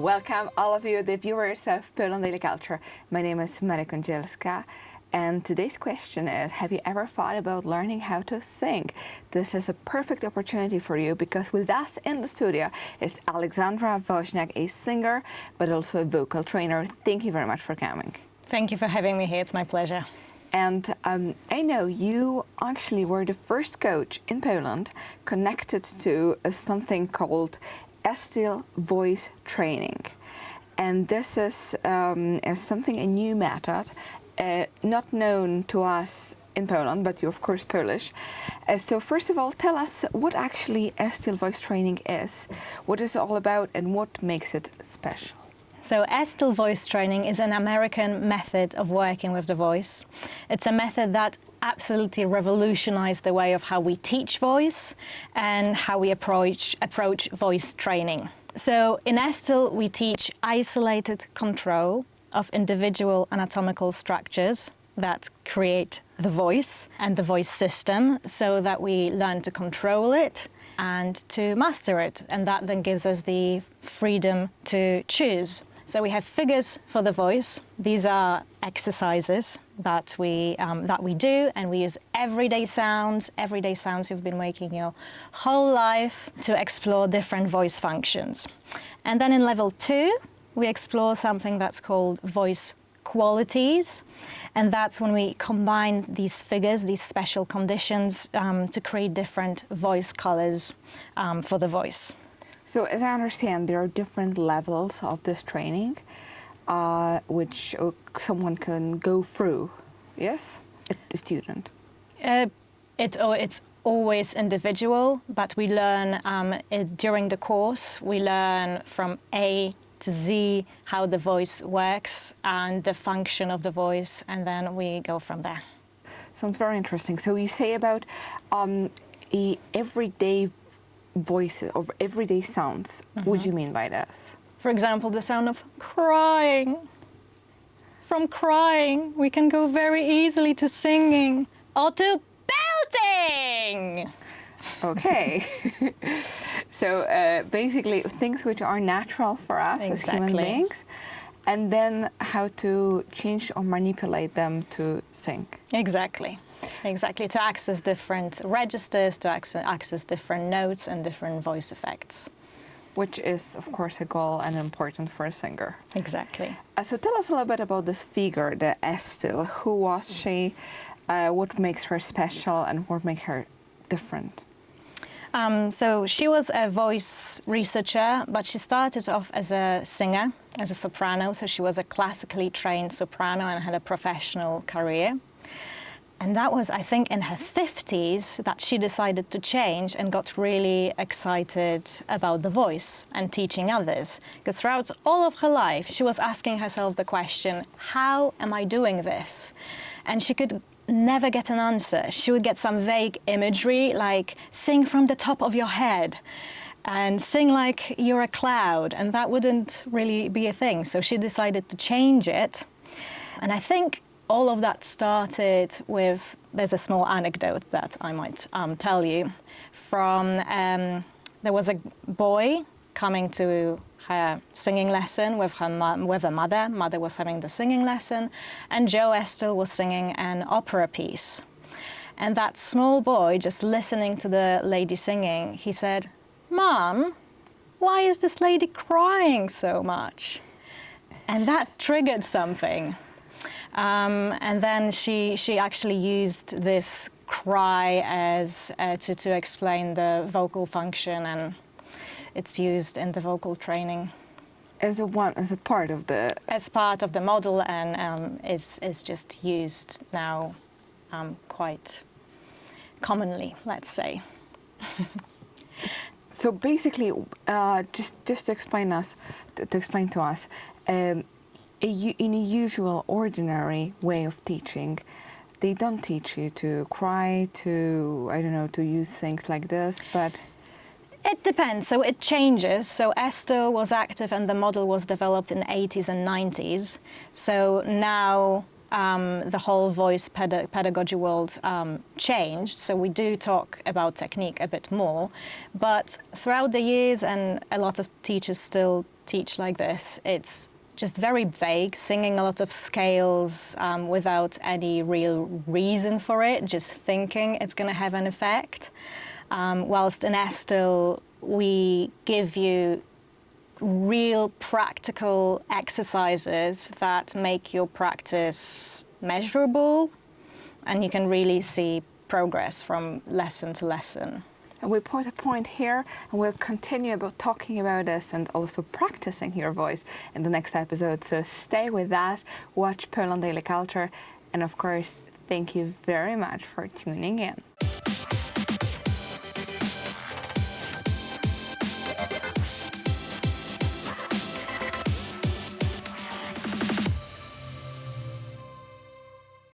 Welcome all of you, the viewers of Poland Daily Culture. My name is Maria Kądzielska, and today's question is, have you ever thought about learning how to sing? This is a perfect opportunity for you because with us in the studio is Alexandra Woźniak, a singer, but also a vocal trainer. Thank you very much for coming. Thank you for having me here. It's my pleasure. And I know you actually were the first coach in Poland connected to something called Estill voice training. And this is something, a new method, not known to us in Poland, but you're of course Polish. So first of all, tell us what actually Estill voice training is, what it's all about and what makes it special. So Estill voice training is an American method of working with the voice. It's a method that absolutely revolutionized the way of how we teach voice and how we approach voice training. So in Estill, we teach isolated control of individual anatomical structures that create the voice and the voice system so that we learn to control it and to master it. And that then gives us the freedom to choose. So we have figures for the voice. These are exercises that we do, and we use everyday sounds you've been making your whole life to explore different voice functions. And then in level 2, we explore something that's called voice qualities. And that's when we combine these figures, these special conditions, to create different voice colors for the voice. So as I understand, there are different levels of this training, which someone can go through, yes? A student. It's always individual, but we learn during the course, we learn from A to Z how the voice works and the function of the voice, and then we go from there. Sounds very interesting. So you say about everyday voices or everyday sounds. Mm-hmm. What do you mean by this? For example, the sound of crying. From crying, we can go very easily to singing or to belting. Okay. So basically things which are natural for us as human beings, and then how to change or manipulate them to sing. Exactly, to access different registers, to access different notes and different voice effects. Which is, of course, a goal and important for a singer. Exactly. So tell us a little bit about this figure, the Estill. Who was she? What makes her special and what makes her different? So she was a voice researcher, but she started off as a singer, as a soprano. So she was a classically trained soprano and had a professional career. And that was, I think, in her 50s that she decided to change and got really excited about the voice and teaching others. Because throughout all of her life, she was asking herself the question, how am I doing this? And she could never get an answer. She would get some vague imagery like sing from the top of your head and sing like you're a cloud, and that wouldn't really be a thing. So she decided to change it. And I think all of that started with, there's a small anecdote that I might tell you. There was a boy coming to her singing lesson with a mother. Mother was having the singing lesson, and Joe Estill was singing an opera piece. And that small boy, just listening to the lady singing, he said, "Mom, why is this lady crying so much?" And that triggered something. And then she actually used this cry as to explain the vocal function, and it's used in the vocal training as part of the model, and is just used now quite commonly, let's say. So basically, just to explain to us. In a usual, ordinary way of teaching, they don't teach you to cry, to use things like this, but... It depends. So it changes. So Estill was active and the model was developed in the 80s and 90s. So now the whole voice pedagogy world changed. So we do talk about technique a bit more. But throughout the years, and a lot of teachers still teach like this, it's just very vague, singing a lot of scales without any real reason for it, just thinking it's going to have an effect. Whilst in Estill, we give you real practical exercises that make your practice measurable, and you can really see progress from lesson to lesson. And we put a point here, and we'll continue about talking about this and also practicing your voice in the next episode. So stay with us, watch Poland Daily Culture, and of course, thank you very much for tuning in.